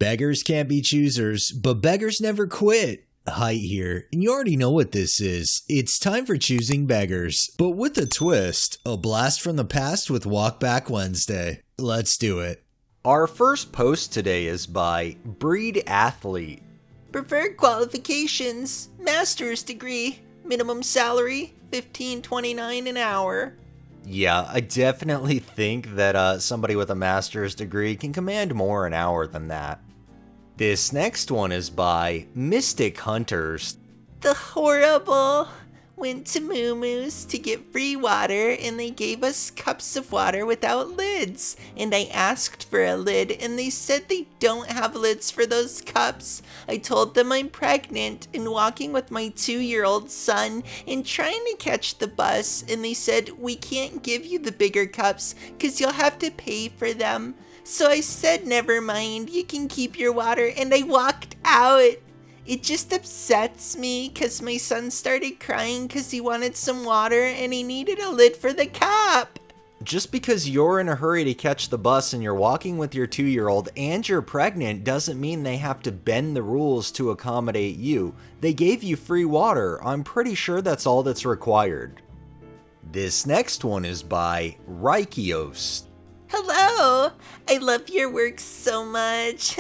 Beggars can't be choosers, but beggars never quit. Height here, and you already know what this is. It's time for Choosing Beggars, but with a twist, a blast from the past with Walkback Wednesday. Let's do it. Our first post today is by Breed Athlete. Preferred qualifications, master's degree, minimum salary, $15.29 an hour. Yeah, I definitely think that somebody with a master's degree can command more an hour than that. This next one is by Mystic Hunters. The horrible went to Moo Moo's to get free water and they gave us cups of water without lids. And I asked for a lid and they said they don't have lids for those cups. I told them I'm pregnant and walking with my 2-year-old son and trying to catch the bus, and they said we can't give you the bigger cups because you'll have to pay for them. So I said never mind, you can keep your water, and I walked out. It just upsets me because my son started crying because he wanted some water and he needed a lid for the cup. Just because you're in a hurry to catch the bus and you're walking with your 2-year-old and you're pregnant doesn't mean they have to bend the rules to accommodate you. They gave you free water. I'm pretty sure that's all that's required. This next one is by Reikios. Hello, I love your work so much.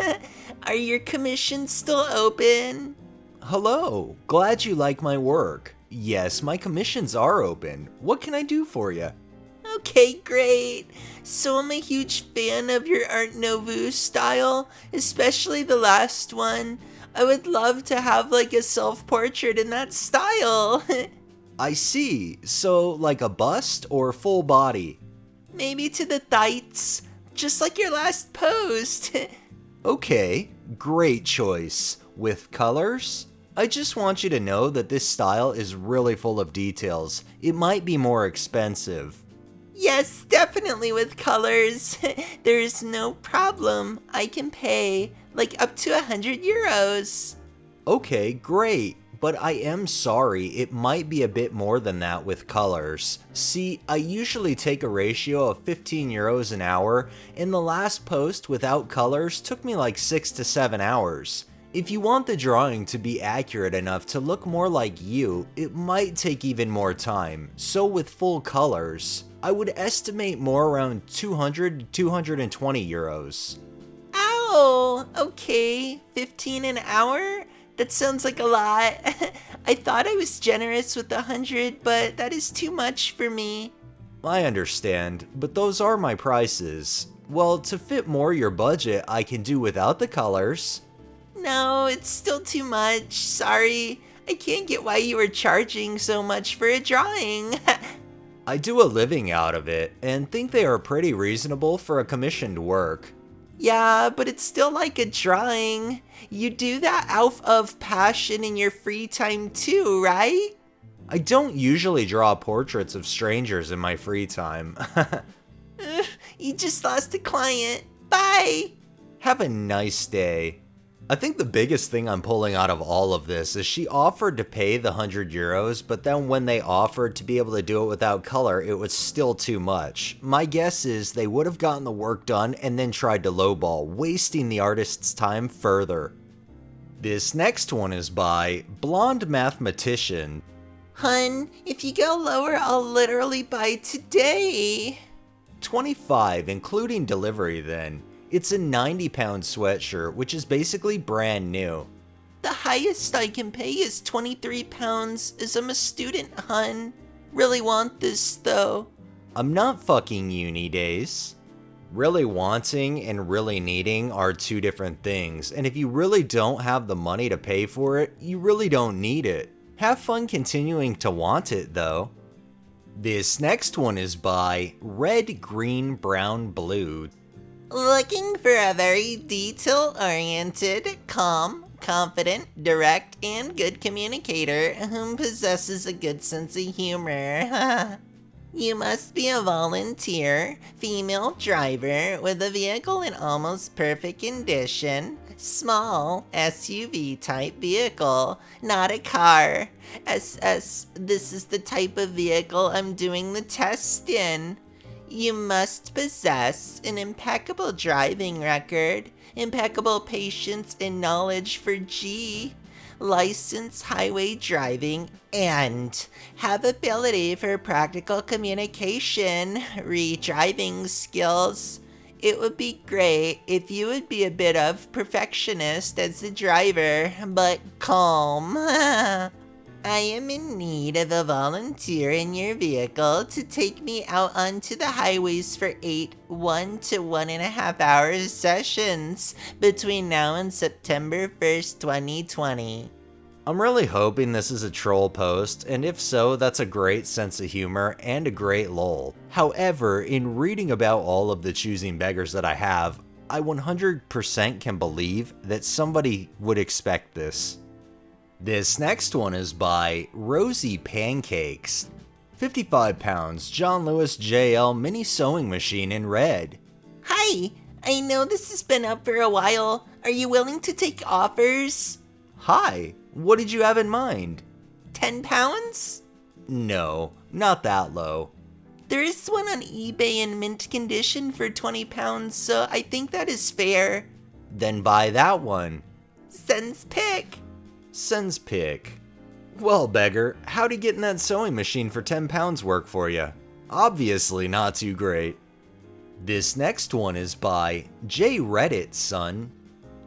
Are your commissions still open? Hello, glad you like my work. Yes, my commissions are open. What can I do for you? Okay, great. So I'm a huge fan of your Art Nouveau style, especially the last one. I would love to have like a self-portrait in that style. I see. So like a bust or full body? Maybe to the thighs, just like your last post. Okay, great choice. With colors? I just want you to know that this style is really full of details. It might be more expensive. Yes, definitely with colors. There is no problem. I can pay, like up to 100 euros. Okay, great. But I am sorry, it might be a bit more than that with colors. See, I usually take a ratio of 15 euros an hour, and the last post without colors took me like 6 to 7 hours. If you want the drawing to be accurate enough to look more like you, it might take even more time. So with full colors, I would estimate more around 200 to 220 euros. Ow! Okay, 15 an hour? That sounds like a lot. I thought I was generous with 100, but that is too much for me. I understand, but those are my prices. Well, to fit more your budget, I can do without the colors. No, it's still too much. Sorry. I can't get why you were charging so much for a drawing. I do a living out of it, and think they are pretty reasonable for a commissioned work. Yeah, but it's still like a drawing. You do that out of passion in your free time too, right? I don't usually draw portraits of strangers in my free time. You just lost a client. Bye! Have a nice day. I think the biggest thing I'm pulling out of all of this is she offered to pay the 100 euros, but then when they offered to be able to do it without color, it was still too much. My guess is they would have gotten the work done and then tried to lowball, wasting the artist's time further. This next one is by Blonde Mathematician. Hun, if you go lower, I'll literally buy today. 25, including delivery then. It's a 90-pound sweatshirt, which is basically brand new. The highest I can pay is 23 pounds as I'm a student, hun. Really want this, though. I'm not fucking uni days. Really wanting and really needing are two different things, and if you really don't have the money to pay for it, you really don't need it. Have fun continuing to want it, though. This next one is by Red, Green, Brown, Blue. Looking for a very detail-oriented, calm, confident, direct, and good communicator whom possesses a good sense of humor. You must be a volunteer, female driver with a vehicle in almost perfect condition, small SUV type vehicle, not a car. This is the type of vehicle I'm doing the test in. You must possess an impeccable driving record, impeccable patience and knowledge for G, license highway driving, and have ability for practical communication, driving skills. It would be great if you would be a bit of perfectionist as the driver, but calm. I am in need of a volunteer in your vehicle to take me out onto the highways for 8 1 to 1.5 hour sessions between now and September 1st, 2020. I'm really hoping this is a troll post, and if so, that's a great sense of humor and a great lol. However, in reading about all of the choosing beggars that I have, I 100% can believe that somebody would expect this. This next one is by Rosie Pancakes. 55 pounds, John Lewis JL mini sewing machine in red. Hi, I know this has been up for a while. Are you willing to take offers? Hi, what did you have in mind? 10 pounds? No, not that low. There is one on eBay in mint condition for 20 pounds, so I think that is fair. Then buy that one. Sends pick. Sends pick. Well, beggar, how'd he getting that sewing machine for 10 pounds work for you? Obviously not too great. This next one is by J Reddit, son.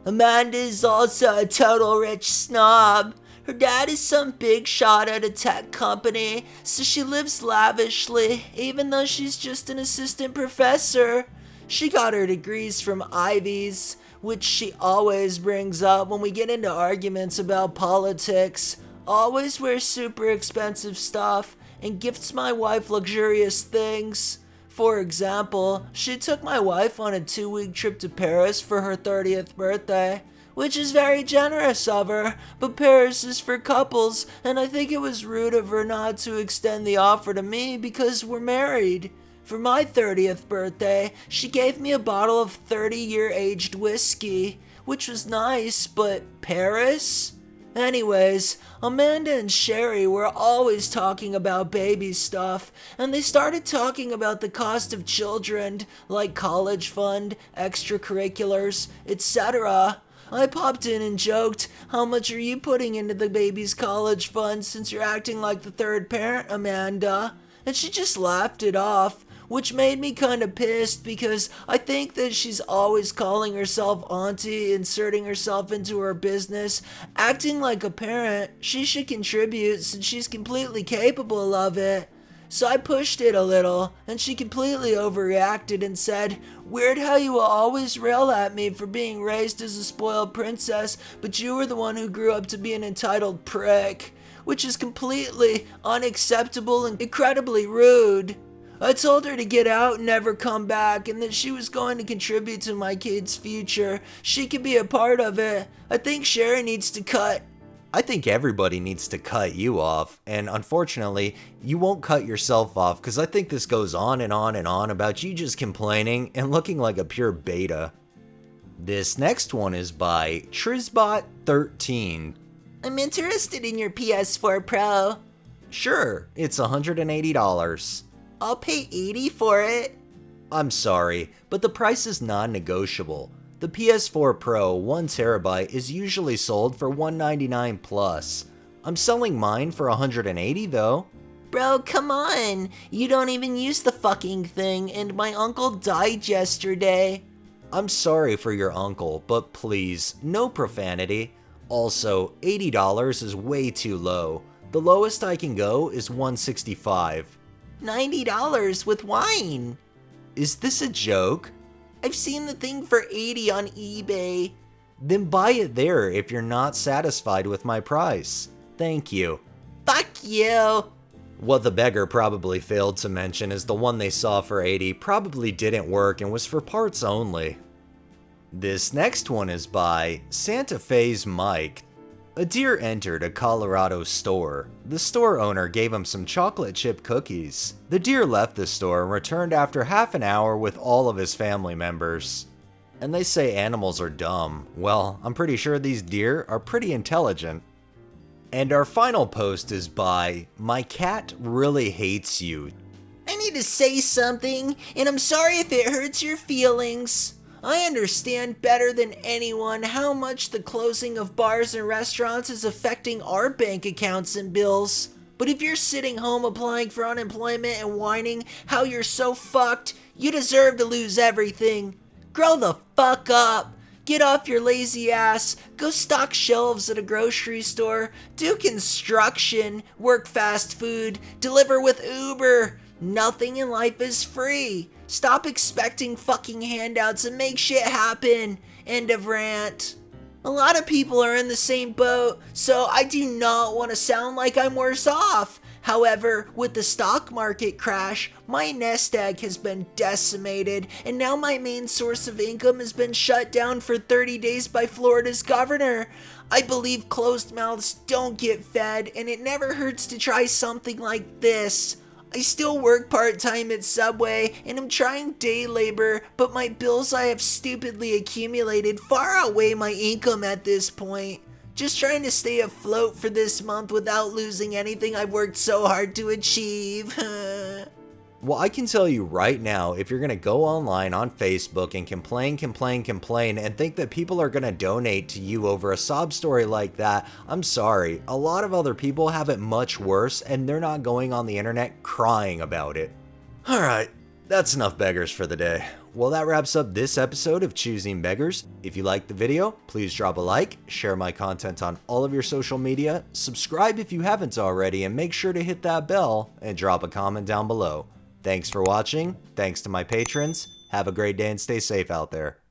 Amanda's also a total rich snob. Her dad is some big shot at a tech company, so she lives lavishly, even though she's just an assistant professor. She got her degrees from Ivies, which she always brings up when we get into arguments about politics. Always wears super expensive stuff and gifts my wife luxurious things. For example, she took my wife on a 2-week trip to Paris for her 30th birthday, which is very generous of her, but Paris is for couples, and I think it was rude of her not to extend the offer to me because we're married. For my 30th birthday, she gave me a bottle of 30-year aged whiskey, which was nice, but Paris? Anyways, Amanda and Sherry were always talking about baby stuff, and they started talking about the cost of children, like college fund, extracurriculars, etc. I popped in and joked, "How much are you putting into the baby's college fund since you're acting like the third parent, Amanda?" And she just laughed it off, which made me kinda pissed because I think that she's always calling herself auntie, inserting herself into her business, acting like a parent. She should contribute since she's completely capable of it. So I pushed it a little, and she completely overreacted and said, "Weird how you will always rail at me for being raised as a spoiled princess, but you were the one who grew up to be an entitled prick," which is completely unacceptable and incredibly rude. I told her to get out and never come back, and that she was going to contribute to my kid's future. She could be a part of it. I think Sherry needs to cut. I think everybody needs to cut you off, and unfortunately, you won't cut yourself off because I think this goes on and on and on about you just complaining and looking like a pure beta. This next one is by Trisbot13. I'm interested in your PS4 Pro. Sure, it's $180. I'll pay $80 for it. I'm sorry, but the price is non-negotiable. The PS4 Pro 1TB is usually sold for $199 plus. I'm selling mine for $180 though. Bro, come on. You don't even use the fucking thing, and my uncle died yesterday. I'm sorry for your uncle, but please, no profanity. Also, $80 is way too low. The lowest I can go is $165. $90 with wine. Is this a joke? I've seen the thing for $80 on eBay. Then buy it there if you're not satisfied with my price. Thank you. Fuck you. What the beggar probably failed to mention is the one they saw for $80 probably didn't work and was for parts only. This next one is by Santa Fe's Mike. A deer entered a Colorado store. The store owner gave him some chocolate chip cookies. The deer left the store and returned after half an hour with all of his family members. And they say animals are dumb. Well, I'm pretty sure these deer are pretty intelligent. And our final post is by My Cat Really Hates You. I need to say something, and I'm sorry if it hurts your feelings. I understand better than anyone how much the closing of bars and restaurants is affecting our bank accounts and bills. But if you're sitting home applying for unemployment and whining how you're so fucked, you deserve to lose everything. Grow the fuck up. Get off your lazy ass, go stock shelves at a grocery store, do construction, work fast food, deliver with Uber. Nothing in life is free. Stop expecting fucking handouts and make shit happen. End of rant. A lot of people are in the same boat, so I do not want to sound like I'm worse off. However, with the stock market crash, my nest egg has been decimated, and now my main source of income has been shut down for 30 days by Florida's governor. I believe closed mouths don't get fed, and it never hurts to try something like this. I still work part-time at Subway, and I'm trying day labor, but my bills I have stupidly accumulated far outweigh my income at this point. Just trying to stay afloat for this month without losing anything I've worked so hard to achieve. Well, I can tell you right now, if you're going to go online on Facebook and complain, and think that people are going to donate to you over a sob story like that, I'm sorry. A lot of other people have it much worse, and they're not going on the internet crying about it. Alright, that's enough beggars for the day. Well, that wraps up this episode of Choosing Beggars. If you liked the video, please drop a like, share my content on all of your social media, subscribe if you haven't already, and make sure to hit that bell and drop a comment down below. Thanks for watching, thanks to my patrons, have a great day and stay safe out there.